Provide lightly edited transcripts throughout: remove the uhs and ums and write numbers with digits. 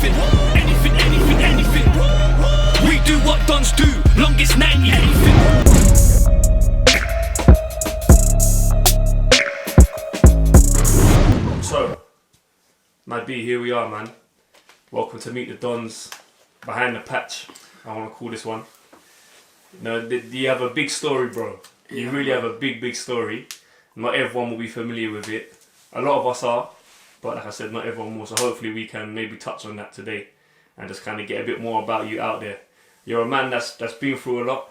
anything. Anything, anything, anything. We do what dons do, longest 90, anything. So, Mad B, here we are, man. Welcome to Meet the Dons behind the patch. I want to call this one. You have a big story, bro. You really have a big story. Not everyone will be familiar with it. A lot of us are, but like I said, not everyone will. So hopefully we can maybe touch on that today and just kind of get a bit more about you out there. You're a man that's been through a lot,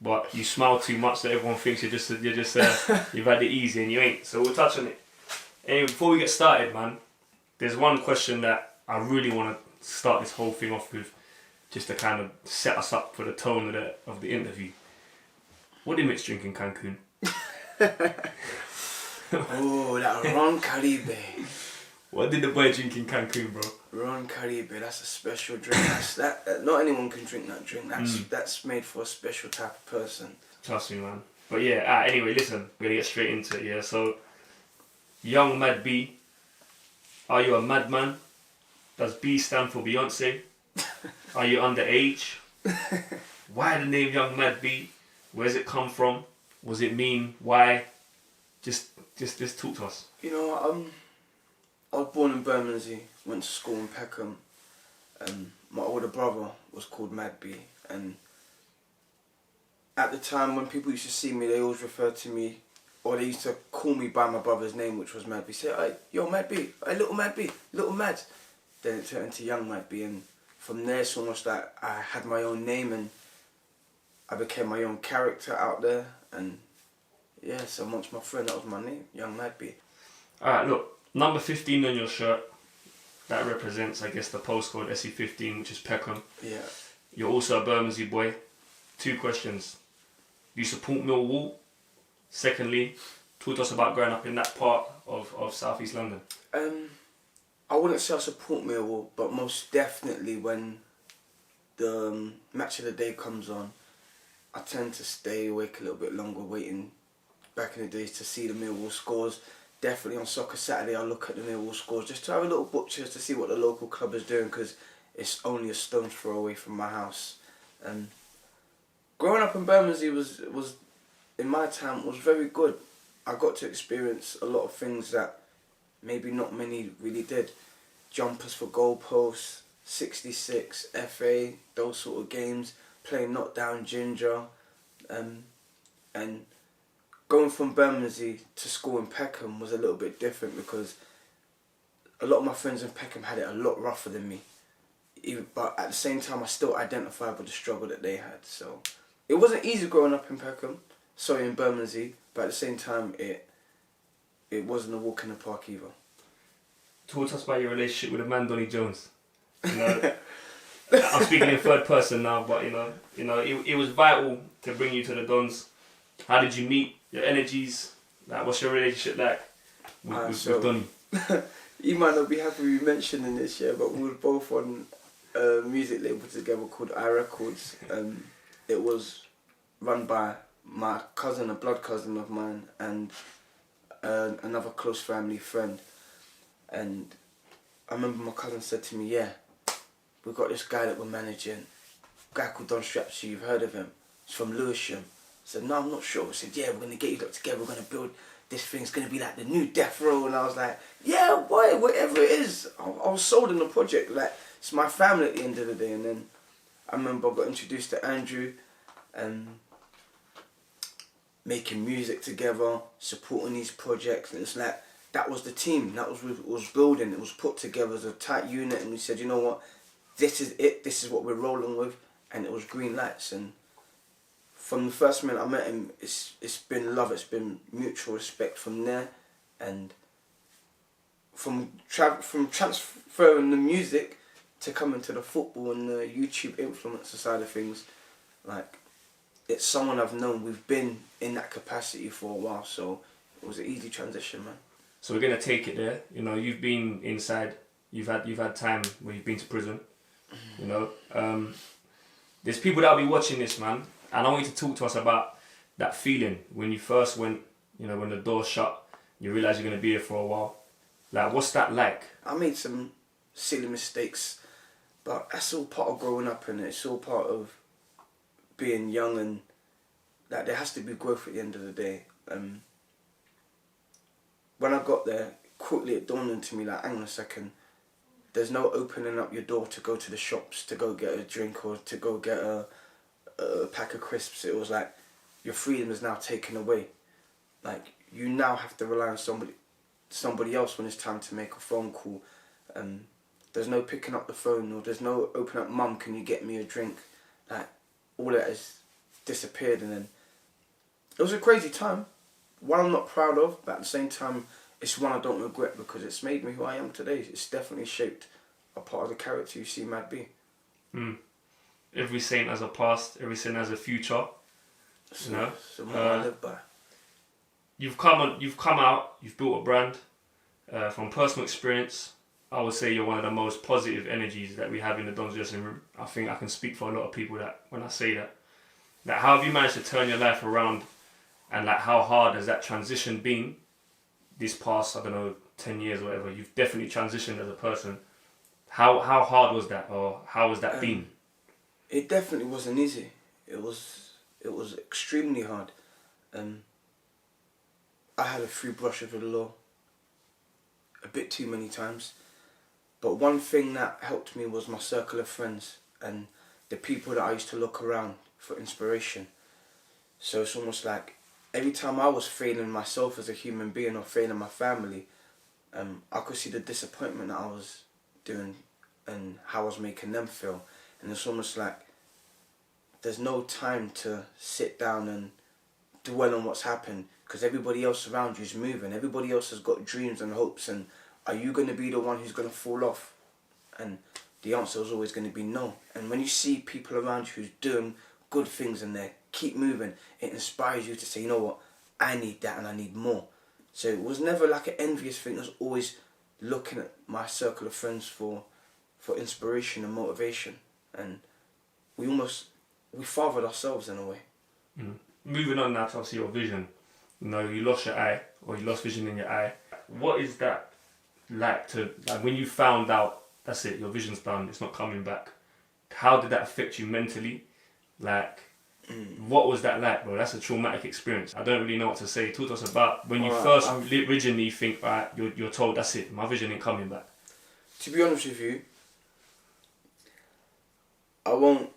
but you smile too much that everyone thinks you've had it easy, and you ain't. So we'll touch on it. Anyway, before we get started, man, there's one question that I really want to start this whole thing off with, just to kind of set us up for the tone of the interview. What did Mitch drink in Cancun? Oh, that Ron Caribe. What did the boy drink in Cancun, bro? Ron Caribe, that's a special drink. That not anyone can drink that drink. That's made for a special type of person. Trust me, man. But yeah, anyway, listen, we're gonna get straight into it, yeah? So, young Mad B, are you a madman? Does B stand for Beyonce? Are you underage? Why the name Young Mad B? Where's it come from? Was it mean? Why? Just talk to us. You know, I was born in Bermondsey, went to school in Peckham. My older brother was called Mad B, and at the time when people used to see me, they always referred to me, or they used to call me by my brother's name, which was Mad B. Say, hey, yo, Mad B, hey, little Mad B, little Mad. Then it turned into Young Mad B, and from there it's almost like I had my own name and I became my own character out there, and yeah, so amongst my friend, that was my name, Young Mad B. Alright, look, number 15 on your shirt, that represents, I guess, the postcode SE15, which is Peckham. Yeah. You're also a Bermondsey boy. 2 questions. Do you support Millwall? Secondly, talk to us about growing up in that part of South East London. I wouldn't say I support Millwall, but most definitely when the match of the day comes on, I tend to stay awake a little bit longer, waiting back in the days to see the Millwall scores. Definitely on Soccer Saturday, I look at the Millwall scores just to have a little butchers to see what the local club is doing, because it's only a stone's throw away from my house. And growing up in Bermondsey was in my time was very good. I got to experience a lot of things that maybe not many really did. Jumpers for goalposts, 66, FA, those sort of games, playing knockdown ginger, and going from Bermondsey to school in Peckham was a little bit different because a lot of my friends in Peckham had it a lot rougher than me. But at the same time, I still identified with the struggle that they had. So it wasn't easy growing up in Peckham, in Bermondsey, but at the same time, it wasn't a walk in the park either. Talk to us about your relationship with the man Donny Jones. You know, I'm speaking in third person now, but you know, it was vital to bring you to the Dons. How did you meet? Your energies? Like, what's your relationship like with Donny? You might not be happy we mentioning this, yeah, but we were both on a music label together called iRecords. It was run by my cousin, a blood cousin of mine, and another close family friend. And I remember my cousin said to me, yeah, we've got this guy that we're managing, a guy called Strapzy, you've heard of him, he's from Lewisham. I said, no, I'm not sure. I said, yeah, we're going to get you lot together, we're going to build, this thing's going to be like the new Death Row. And I was like, yeah, boy, whatever it is. I was sold in the project, like, it's my family at the end of the day. And then I remember I got introduced to Andrew, and making music together, supporting these projects, and it's like, that was the team, that was what it was building, it was put together as a tight unit, and we said, you know what, this is it, this is what we're rolling with, and it was green lights. And from the first minute I met him, it's been love, it's been mutual respect from there, and from transferring the music to coming to the football and the YouTube influencer side of things, like, it's someone I've known, we've been in that capacity for a while, so it was an easy transition, man. So we're gonna take it there. You know, you've been inside. You've had time where you've been to prison. You know, there's people that'll be watching this, man, and I want you to talk to us about that feeling when you first went. You know, when the door shut, you realise you're gonna be here for a while. Like, what's that like? I made some silly mistakes But that's all part of growing up, and it's all part of being young, and that there has to be growth at the end of the day. When I got there, quickly it dawned into me like, hang on a second, there's no opening up your door to go to the shops to go get a drink or to go get a pack of crisps. It was like your freedom is now taken away. Like, you now have to rely on somebody else when it's time to make a phone call. There's no picking up the phone, or there's no open up, mum, can you get me a drink? Like, all that has disappeared, and then it was a crazy time. One I'm not proud of, but at the same time, it's one I don't regret because it's made me who I am today. It's definitely shaped a part of the character you see Mad B. Every saint has a past, every saint has a future. So, you know? so what I live by. You've come out, you've built a brand. From personal experience, I would say you're one of the most positive energies that we have in the Don's dressing room. I think I can speak for a lot of people that when I say that. Like, how have you managed to turn your life around, and like how hard has that transition been this past, I don't know, 10 years or whatever? You've definitely transitioned as a person. How hard was that, or how has that been? It definitely wasn't easy. It was extremely hard. I had a free brush with the law a bit too many times. But one thing that helped me was my circle of friends and the people that I used to look around for inspiration. So it's almost like every time I was failing myself as a human being or failing my family, I could see the disappointment that I was doing and how I was making them feel. And it's almost like there's no time to sit down and dwell on what's happened, because everybody else around you is moving. Everybody else has got dreams and hopes, and are you going to be the one who's going to fall off? And the answer is always going to be no. And when you see people around you who's doing good things and they keep moving, it inspires you to say, you know what, I need that and I need more. So it was never like an envious thing. It was always looking at my circle of friends for inspiration and motivation. And we fathered ourselves in a way. Moving on now to obviously your vision. You know, you lost your eye, or you lost vision in your eye. What is that like when you found out, that's it, your vision's done, it's not coming back? How did that affect you mentally? Like, what was that like, bro? That's a traumatic experience. I don't really know what to say. Talk to us about when you first originally think, right, you're told, that's it, my vision ain't coming back. To be honest with you, I won't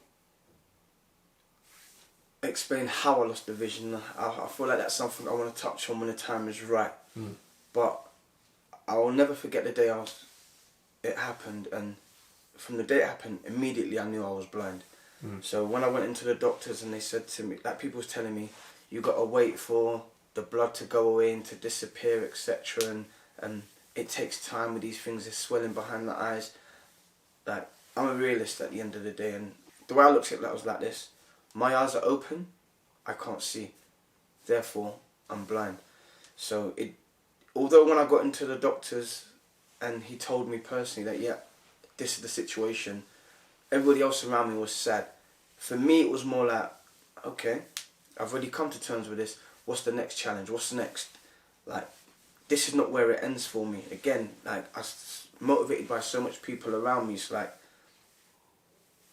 explain how I lost the vision. I feel like that's something I want to touch on when the time is right. But I will never forget the day it happened, and from the day it happened, immediately I knew I was blind. So when I went into the doctors and they said to me, like people was telling me, you got to wait for the blood to go away and to disappear, etc. And it takes time with these things, there's swelling behind the eyes. Like, I'm a realist at the end of the day, and the way I looked at it was like this. My eyes are open, I can't see. Therefore, I'm blind. So although when I got into the doctors and he told me personally that, yeah, this is the situation, everybody else around me was sad. For me, it was more like, okay, I've already come to terms with this. What's the next challenge? What's next? Like, this is not where it ends for me. Again, like, I was motivated by so much people around me. It's like,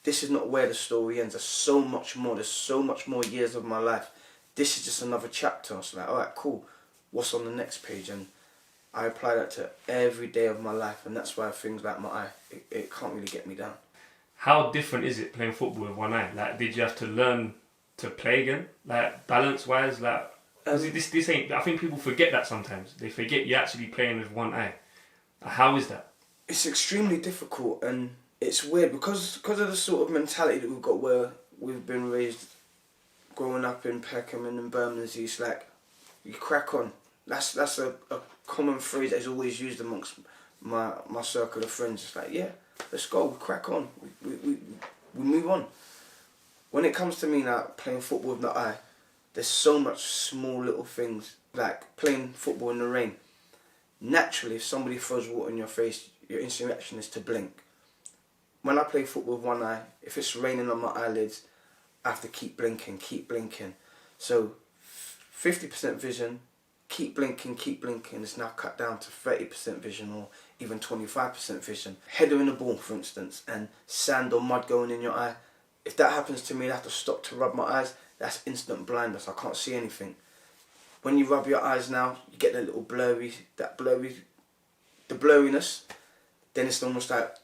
this is not where the story ends. There's so much more. There's so much more years of my life. This is just another chapter. It's like, alright, cool. What's on the next page? And I apply that to every day of my life. And that's why things like my eye, it can't really get me down. How different is it playing football with one eye? Like, did you have to learn to play again? Like, balance-wise? Like, this ain't... I think people forget that sometimes. They forget you're actually playing with one eye. How is that? It's extremely difficult, and it's weird because of the sort of mentality that we've got where we've been raised growing up in Peckham and in Bermondsey. It's like, you crack on. That's a common phrase that is always used amongst my circle of friends. It's like, yeah, let's go, we crack on, we move on. When it comes to me now playing football with the eye, there's so much small little things, like playing football in the rain. Naturally, if somebody throws water in your face, your instant reaction is to blink. When I play football with one eye, if it's raining on my eyelids, I have to keep blinking. So 50% vision, keep blinking, it's now cut down to 30% vision or even 25% vision. Header in the ball, for instance, and sand or mud going in your eye. If that happens to me, I have to stop to rub my eyes. That's instant blindness. I can't see anything. When you rub your eyes now, you get the little the blurriness. Then it's almost like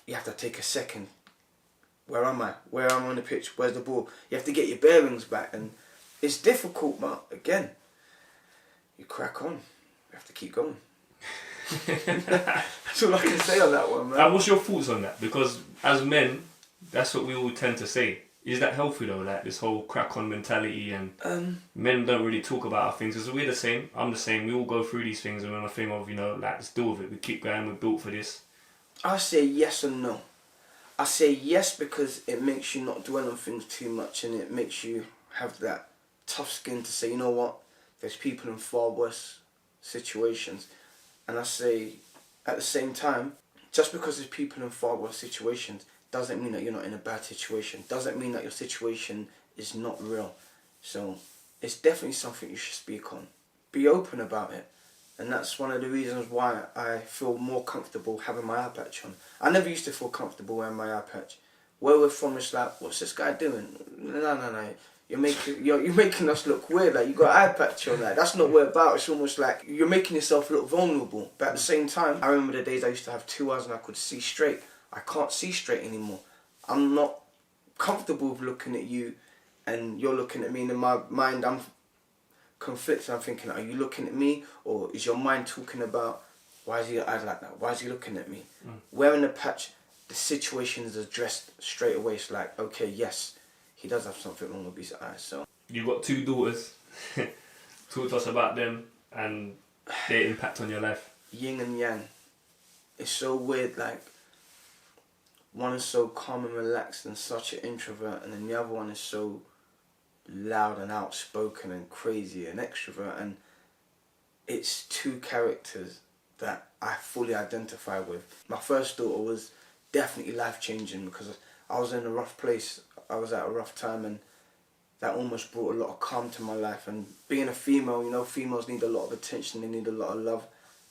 you have to take a second. Where am I? Where am I on the pitch? Where's the ball? You have to get your bearings back, and it's difficult, but again, you crack on. You have to keep going. That's all I can say on that one, man. And what's your thoughts on that? Because as men, that's what we all tend to say. Is that healthy though? Like this whole crack on mentality, and men don't really talk about our things. Because we're the same. I'm the same. We all go through these things, and we're on a thing of, you know, like, let's deal with it. We keep going. We're built for this. I say yes and no. I say yes because it makes you not dwell on things too much, and it makes you have that tough skin to say, you know what, there's people in far worse situations. And I say, at the same time, just because there's people in far worse situations doesn't mean that you're not in a bad situation. Doesn't mean that your situation is not real. So it's definitely something you should speak on. Be open about it. And that's one of the reasons why I feel more comfortable having my eye patch on. I never used to feel comfortable wearing my eye patch. Where we're from, it's like, what's this guy doing? No. You're making us look weird. Like, you got an eye patch on. Like, that's not what we're about. It's almost like you're making yourself look vulnerable. But at the same time, I remember the days I used to have 2 eyes and I could see straight. I can't see straight anymore. I'm not comfortable with looking at you and you're looking at me, and in my mind I'm conflicted. I'm thinking, are you looking at me, or is your mind talking about, why is he eyes like that? Why is he looking at me? Wearing the patch, the situation is addressed straight away. It's like, okay, yes, he does have something wrong with his eyes. So You've got 2 daughters. Talk to us about them and their impact on your life. Yin and yang. It's so weird, like, one is so calm and relaxed and such an introvert, and then the other one is so loud and outspoken and crazy and extrovert. And it's 2 characters that I fully identify with. My first daughter was definitely life-changing because I was in a rough place. I was at a rough time, and that almost brought a lot of calm to my life. And being a female, you know, females need a lot of attention, they need a lot of love.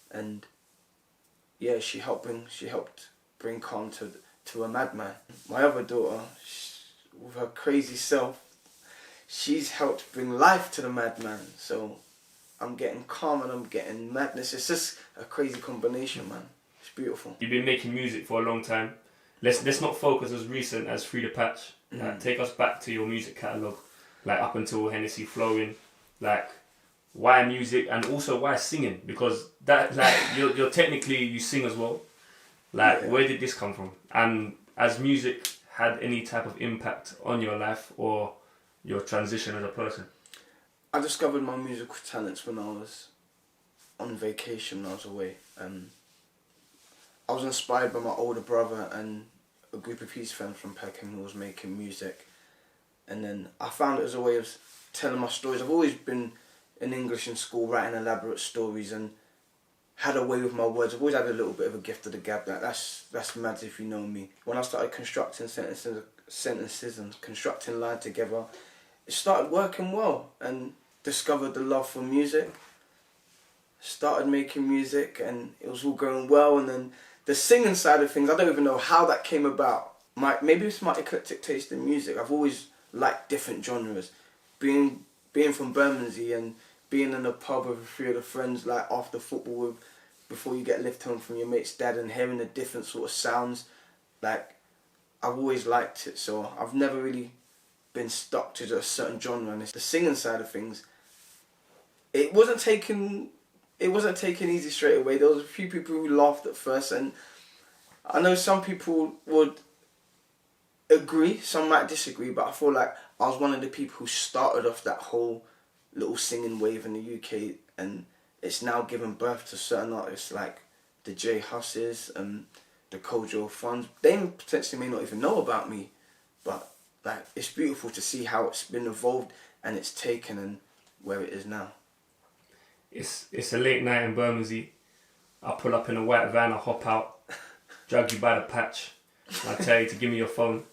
And yeah, she helped bring calm to a madman. My other daughter, with her crazy self, she's helped bring life to the madman. So I'm getting calm and I'm getting madness. It's just a crazy combination, man. It's beautiful. You've been making music for a long time. Let's not focus as recent as Free the Patch. Take us back to your music catalogue, like up until Hennessy Flowing. Like, why music, and also why singing? Because that, like, you're technically, you sing as well. Like, yeah. Where did this come from? And has music had any type of impact on your life or your transition as a person? I discovered my musical talents when I was on vacation, when I was away. I was inspired by my older brother and a group of his friends from Peckham who was making music. And then I found it as a way of telling my stories. I've always been in English in school, writing elaborate stories, and had a way with my words. I've always had a little bit of a gift of the gab. That's mad if you know me. When I started constructing sentences and constructing lines together, it started working well, and discovered the love for music. Started making music, and it was all going well. And then the singing side of things, I don't even know how that came about. Maybe it's my eclectic taste in music. I've always liked different genres. Being from Bermondsey and being in a pub with a few of the friends, like after football, before you get left home from your mate's dad, and hearing the different sort of sounds, like, I've always liked it. So I've never really been stuck to a certain genre. And the singing side of things, it wasn't taken easy straight away. There was a few people who laughed at first, and I know some people would agree, some might disagree, but I feel like I was one of the people who started off that whole little singing wave in the UK, and it's now given birth to certain artists like the J Husses and the Kojo Funds. They potentially may not even know about me, but like, it's beautiful to see how it's been evolved and it's taken and where it is now. It's a late night in Bermondsey. I pull up in a white van, I hop out, drag you by the patch, I tell you to give me your phone.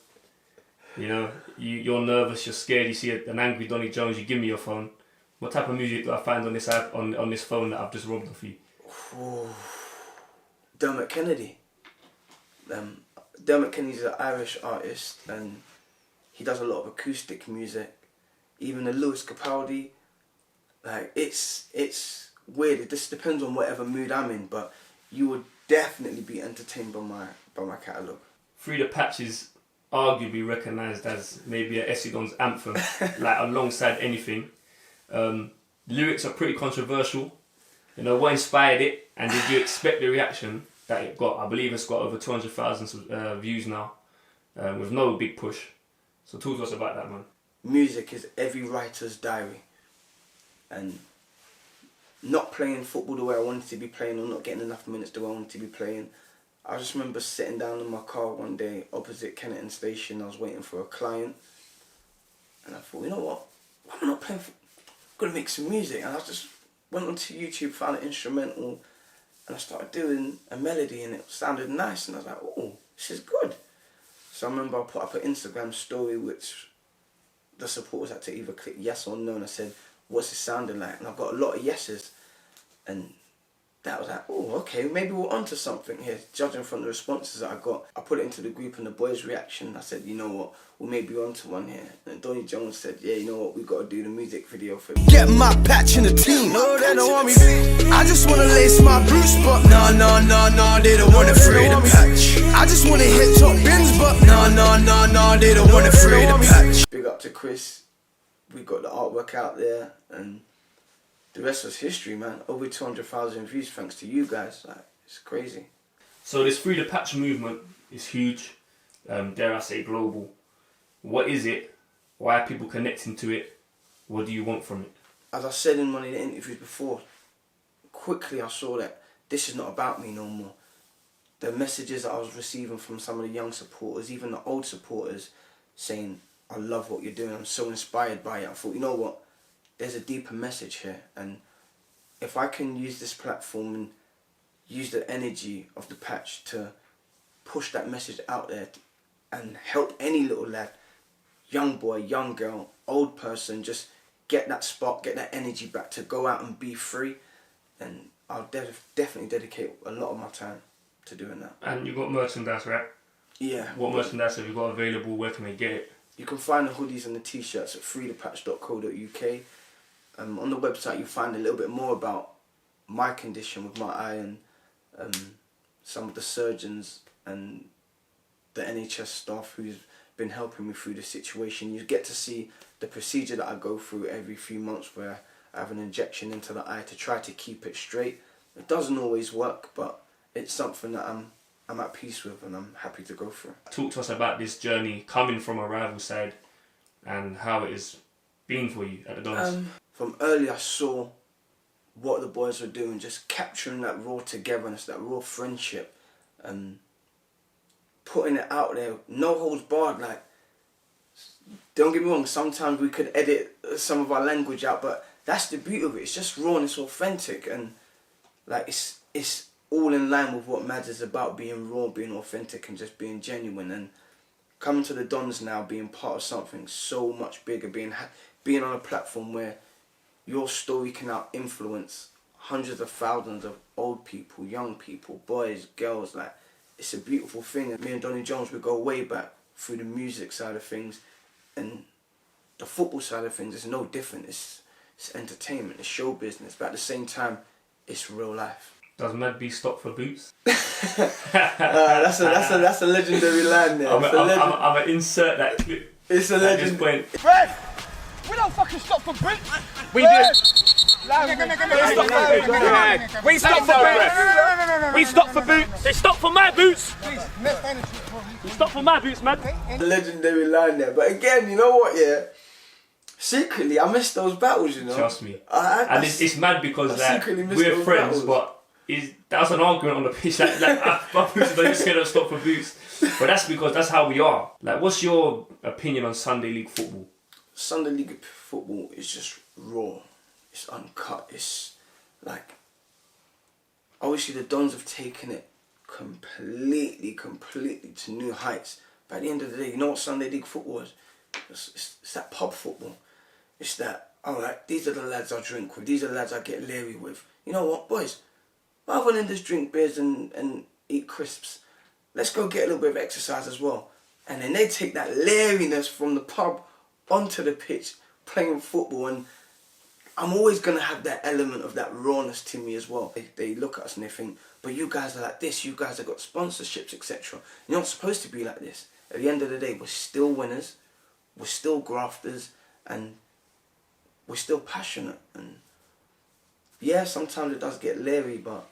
You know, you're nervous, you're scared, you see an angry Donny Jones, you give me your phone. What type of music do I find on this app, on this phone that I've just robbed off you? Ooh. Dermot Kennedy. Dermot Kennedy's an Irish artist and he does a lot of acoustic music. Even the Lewis Capaldi, like it's weird. It just depends on whatever mood I'm in, but you would definitely be entertained by my catalogue. Free the Patch is arguably recognised as maybe a Essigon's anthem, like alongside anything. Lyrics are pretty controversial. You know, what inspired it, and did you expect the reaction that it got? I believe it's got over 200,000 views now, with no big push. So talk to us about that, man. Music is every writer's diary, and not playing football the way I wanted to be playing, or not getting enough minutes the way I wanted to be playing. I just remember sitting down in my car one day opposite Kennington Station. I was waiting for a client, and I thought, you know what? Why am I not playing? I'm gonna make some music, and I just went onto YouTube, found an instrumental, and I started doing a melody, and it sounded nice, and I was like, oh, this is good. So I remember I put up an Instagram story which the supporters had to either click yes or no, and I said, what's it sounding like? And I got a lot of yeses, and that was like, oh, okay, maybe we're onto something here. Judging from the responses that I got, I put it into the group and the boys' reaction. I said, you know what, we may be onto one here. And Donny Jones said, yeah, you know what, we've got to do the music video for it. Get my patch in the team. No, they don't want me. I just wanna lace my boots, but no, they don't wanna free the patch. I just wanna hit top bins, but no, they don't wanna free the patch. Big up to Chris. We got the artwork out there, and the rest was history, man. Over 200,000 views thanks to you guys. Like, it's crazy. So this Free the Patch movement is huge, dare I say global. What is it? Why are people connecting to it? What do you want from it? As I said in one of the interviews before, quickly I saw that this is not about me no more. The messages that I was receiving from some of the young supporters, even the old supporters, saying, I love what you're doing, I'm so inspired by it. I thought, you know what? There's a deeper message here, and if I can use this platform and use the energy of the patch to push that message out there and help any little lad, young boy, young girl, old person, just get that spark, get that energy back to go out and be free, then I'll definitely dedicate a lot of my time to doing that. And you got merchandise, right? Yeah. What merchandise have you got available? Where can they get it? You can find the hoodies and the t-shirts at freethepatch.co.uk. On the website you'll find a little bit more about my condition with my eye, and some of the surgeons and the NHS staff who's been helping me through the situation. You get to see the procedure that I go through every few months, where I have an injection into the eye to try to keep it straight. It doesn't always work, but it's something that I'm at peace with and I'm happy to go through. Talk to us about this journey coming from a rival side and how it has been for you at the Dons. From early I saw what the boys were doing, just capturing that raw togetherness, that raw friendship, and putting it out there, no holds barred. Like, don't get me wrong, sometimes we could edit some of our language out, but that's the beauty of it. It's just raw and it's authentic, and like it's all in line with what Mads is about, being raw, being authentic, and just being genuine. And coming to the Dons now, being part of something so much bigger, being on a platform where your story can now influence hundreds of thousands of old people, young people, boys, girls. Like, it's a beautiful thing. And me and Donny Jones, we go way back through the music side of things, and the football side of things is no different. It's entertainment, it's show business, but at the same time, it's real life. Does Mad B stop for boots? That's a legendary line there. I'm gonna insert that clip. It's a legend. At this point. Fred, we don't fucking stop for boots. We do. We stop for boots. We stop for boots. They stop for my boots. Please, next energy. They stop for my boots, man. Legendary line there. But again, you know what, yeah? Secretly, I miss those battles, you know? Trust me. And it's mad because like, we're friends, but that's an argument on the pitch. Like my boots don't scared of stop for boots. But that's because that's how we are. Like, what's your opinion on Sunday League football? Sunday League football is just raw. It's uncut. It's like, obviously the Dons have taken it completely to new heights. But at the end of the day, you know what Sunday League football is? It's that pub football. It's that alright, these are the lads I drink with, these are the lads I get leery with. You know what, boys? Rather than just drink beers and eat crisps, let's go get a little bit of exercise as well. And then they take that leeriness from the pub onto the pitch, playing football, and I'm always going to have that element of that rawness to me as well. They look at us and they think, but you guys are like this, you guys have got sponsorships, etc. You're not supposed to be like this. At the end of the day, we're still winners, we're still grafters, and we're still passionate. And yeah, sometimes it does get leery, but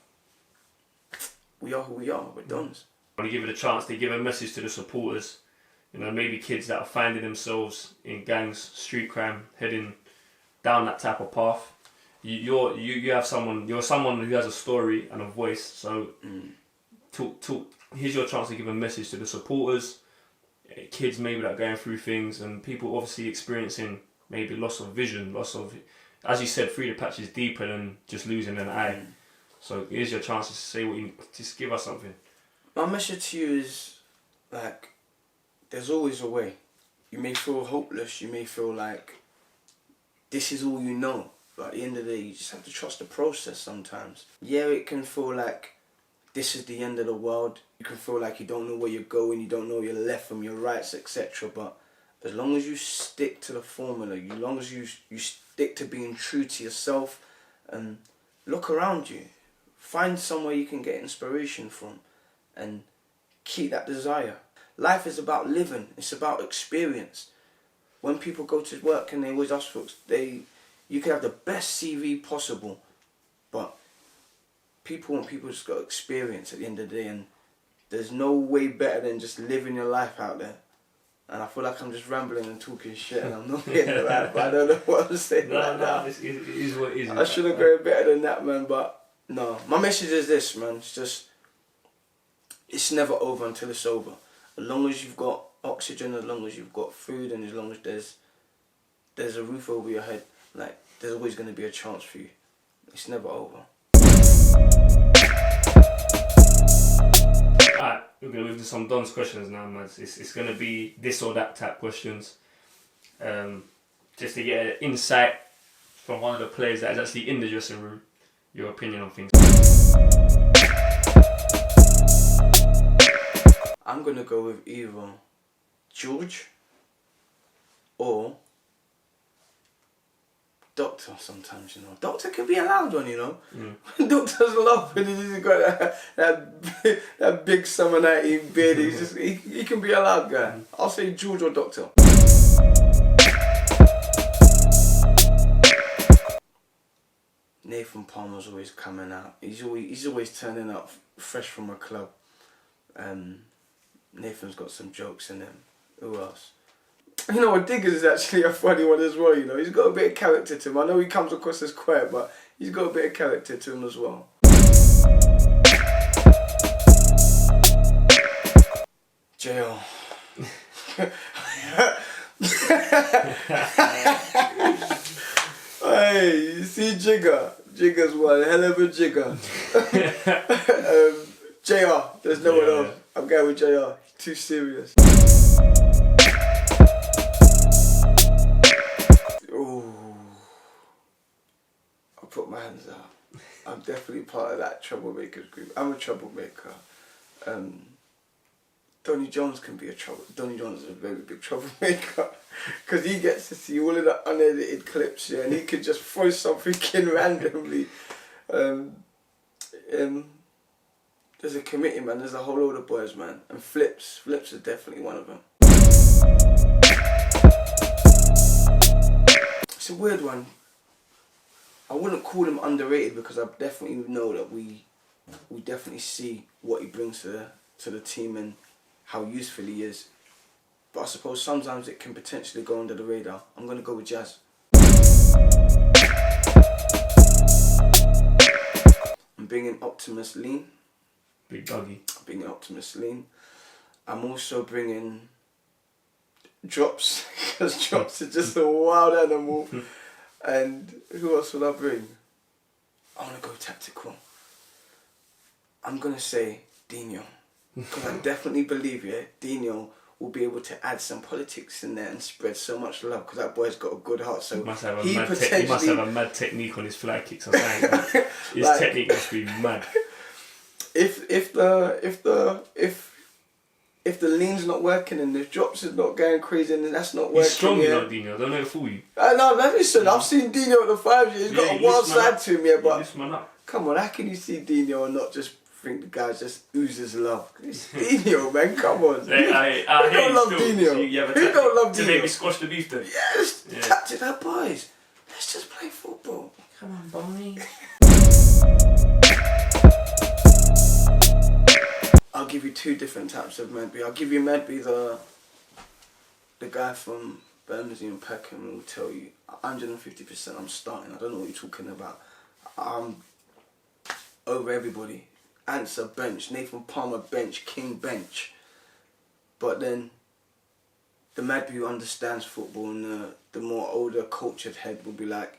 we are who we are, we're dons. I want to give it a chance to give a message to the supporters. You know, maybe kids that are finding themselves in gangs, street crime, heading down that type of path. You're someone who has a story and a voice. So talk. Here's your chance to give a message to the supporters, kids maybe that are going through things, and people obviously experiencing maybe loss of vision, loss of, as you said, Free the Patch is deeper than just losing an eye. So here's your chance to say what you, just give us something. My message to you is, like, there's always a way. You may feel hopeless, you may feel like this is all you know, but at the end of the day, you just have to trust the process sometimes. Yeah, it can feel like this is the end of the world. You can feel like you don't know where you're going, you don't know your left from your rights, etc. But as long as you stick to the formula, as long as you stick to being true to yourself, and look around you, find somewhere you can get inspiration from, and keep that desire. Life is about living, it's about experience. When people go to work and they always ask for, you can have the best CV possible, but people just got experience at the end of the day, and there's no way better than just living your life out there. And I feel like I'm just rambling and talking shit and I'm not getting it right, but I don't know what I'm saying. It is what it is. I should have gone better than that, man, but no. My message is this, man, it's just, it's never over until it's over. As long as you've got oxygen, as long as you've got food, and as long as there's a roof over your head, like, there's always going to be a chance for you. It's never over. Alright, we're going to move to some Don's questions now, man. It's going to be this or that type questions. Just to get an insight from one of the players that is actually in the dressing room, your opinion on things. I'm going to go with either George or Doctor sometimes, you know. Doctor can be a loud one, you know. Doctor's love when he's got that big summer night beard. He can be a loud guy. I'll say George or Doctor. Nathan Palmer's always coming out. He's always turning up fresh from a club. Nathan's got some jokes in him. Who else? You know what, Diggers is actually a funny one as well, you know. He's got a bit of character to him. I know he comes across as quiet, but he's got a bit of character to him as well. JL. Hey, you see Jigger? Jigger's one hell of a jigger. JR, there's no one else. I'm going with JR. Too serious. Ooh. I'll put my hands up. I'm definitely part of that troublemakers group. I'm a troublemaker. Donny Jones can be a trouble. Donny Jones is a very big troublemaker because he gets to see all of the unedited clips, yeah, and he could just throw something in randomly. There's a committee, man. There's a whole load of boys, man. And Flips is definitely one of them. It's a weird one. I wouldn't call him underrated because I definitely know that we definitely see what he brings to the team and how useful he is. But I suppose sometimes it can potentially go under the radar. I'm going to go with Jazz. I'm bringing Optimus Lean. Big doggy. I'm bringing Optimus Lean. I'm also bringing Drops, because Drops is just a wild animal. And who else will I bring? I want to go tactical. I'm going to say Dino. Because I definitely believe, yeah, Dino will be able to add some politics in there and spread so much love because that boy's got a good heart. So He must have a he mad potentially he must have a mad technique on his fly kicks or something. Man. His Like- technique must be mad. if the lean's not working and the drops is not going crazy and that's not working, He's strong, you yeah. know, Dino. Don't let it fool you. No, listen, I've seen Dino at the 5 years. He's got a you wild lift man side up. to him, yeah, You but lift man up. come on, how can you see Dino and not just think the guy just oozes love? It's Dino, man, come on. I Who hate don't love still. Dino? So you have a Who tactic don't love to Dino? make me squash the beef then? Yes, Yeah. tactic that boys. Let's just play football. Come on, Bonnie. I'll give you 2 different types of Medby. I'll give you Medby, the guy from Bermondsey and Peckham will tell you 150% I'm starting. I don't know what you're talking about. I'm over everybody. Answer bench, Nathan Palmer bench, King bench. But then the Medby who understands football and the more older cultured head will be like,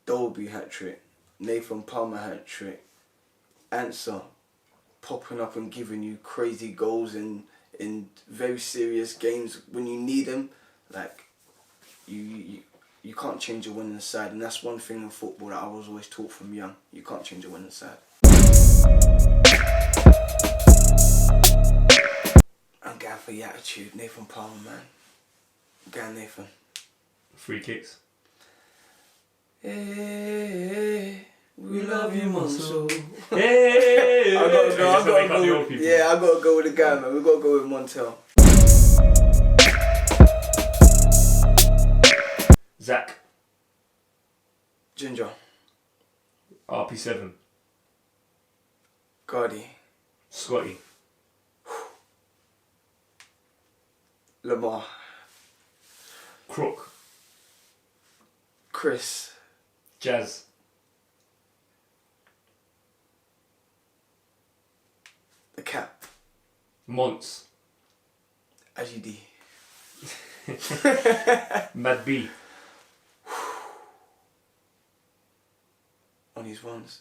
Dolby hat-trick, Nathan Palmer hat-trick, Answer popping up and giving you crazy goals in very serious games when you need them. Like you can't change a winning side, and that's one thing in football that I was always taught from young. You can't change a winning side. I'm going for the attitude, Nathan Palmer, man. I'm going Nathan. Free kicks. Hey, we love you, Monso. Hey! I gotta go. Just to wake up the old people. Yeah, I gotta go with the guy, man. We gotta go with Montel. Zach. Ginger. RP7. Gardy. Scotty. Lamar. Crook. Chris. Jazz. The Cap. Monts. AGD. Mad B. On his ones.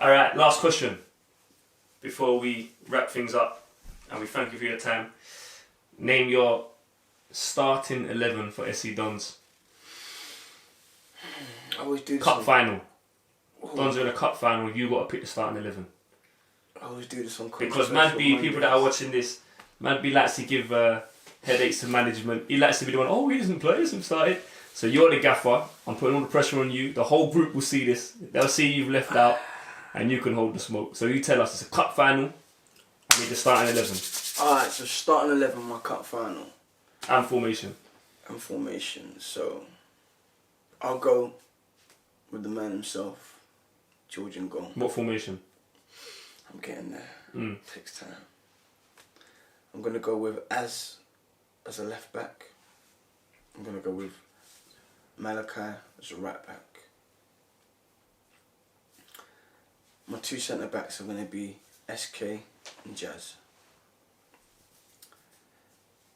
Alright, last question. Before we wrap things up, and we thank you for your time. Name your starting 11 for SC Dons. I always do this. Cup on, final. Dons are in a cup final, you got to pick the starting 11. I always do this on Because Mad B, people that are watching this, Mad B likes to give headaches to management. He likes to be the one, oh, he doesn't play, he hasn't started. So you're the gaffer, I'm putting all the pressure on you. The whole group will see this. They'll see you've left out and you can hold the smoke. So you tell us, it's a cup final, I need the starting 11. Alright, so starting 11, my cup final. And formation. And formation. So I'll go with the man himself, Georgian goal. What formation? I'm getting there. Mm. Takes time. I'm gonna go with as a left back. I'm gonna go with Malachi as a right back. My 2 centre backs are gonna be SK and Jazz.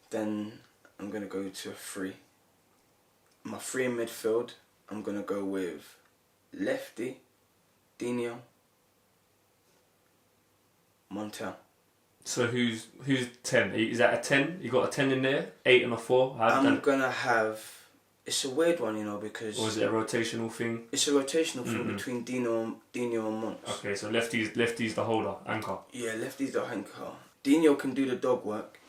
Then I'm gonna go to a 3. My 3 in midfield, I'm gonna go with lefty, Dino, Montel. So who's 10? Is that a 10? You got a 10 in there? 8 and a 4? I'm gonna have. It's a weird one, you know, because Or is it a rotational thing? it's a rotational thing between Dino and Monts. Okay, so lefty's the holder, anchor. Yeah, lefty's the anchor. Dino can do the dog work.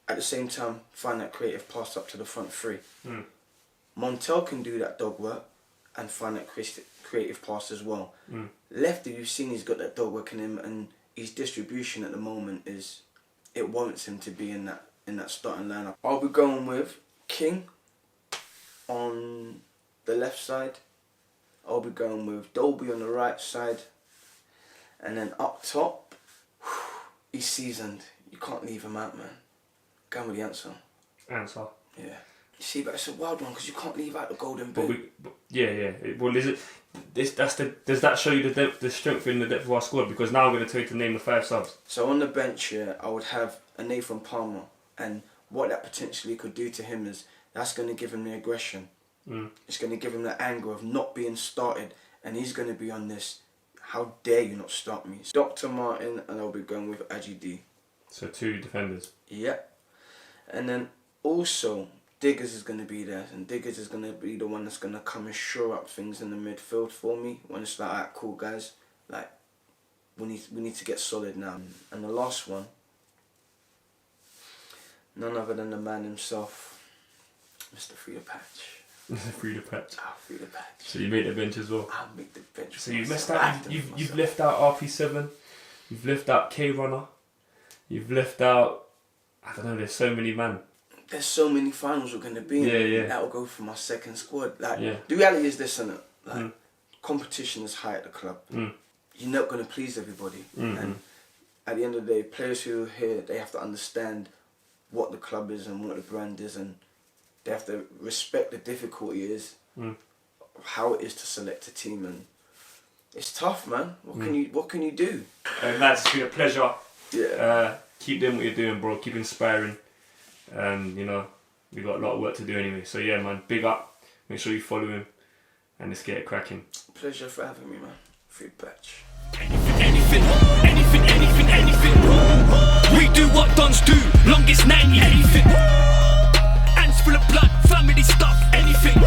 At the same time, find that creative pass up to the front 3. Mm. Montel can do that dog work and find that creative pass as well. Mm. Lefty, you've seen he's got that dog work in him, and his distribution at the moment it warrants him to be in that starting lineup. I'll be going with King on the left side. I'll be going with Dolby on the right side, and then up top, he's seasoned. You can't leave him out, man. Go with the answer. Answer. Yeah. See, but it's a wild one because you can't leave out the golden But boot. yeah. Well, is it? Does that show you the strength in the depth of our squad? Because now I'm going to tell you to name the 5 subs. So on the bench here, I would have a Nathan Palmer, and what that potentially could do to him is that's going to give him the aggression. It's going to give him the anger of not being started, and he's going to be on this, how dare you not start me. Dr. Martin, and I'll be going with IGD. So 2 defenders. Yep. And then also, Diggers is going to be there, and Diggers is going to be the one that's going to come and shore up things in the midfield for me. When it's like, alright, cool guys, like, we need to get solid now. And the last one, none other than the man himself, Mr. Free the Patch. Free the patch. I'll free the patch. So you made the bench as well. I'll make the bench. So you've missed out. You've left out RP7. You've left out K Runner. You've left out. I don't know. There's so many man. There's so many finals we're gonna be in. Yeah. That will go for my second squad. Like Yeah. the reality is this, innit? Like competition is high at the club. You're not gonna please everybody, and at the end of the day, players who are here, they have to understand what the club is and what the brand is, and they have to respect the difficulty is how it is to select a team, and it's tough, man. What can you do? Lads, it's been a pleasure. Yeah. Keep doing what you're doing, bro. Keep inspiring. And you know, we got a lot of work to do anyway. So yeah, man, big up. Make sure you follow him, and let's get it cracking. Pleasure for having me, man. Free patch. Anything. We do what dons do, longest 90, anything. Hands full of blood, family stuff, anything.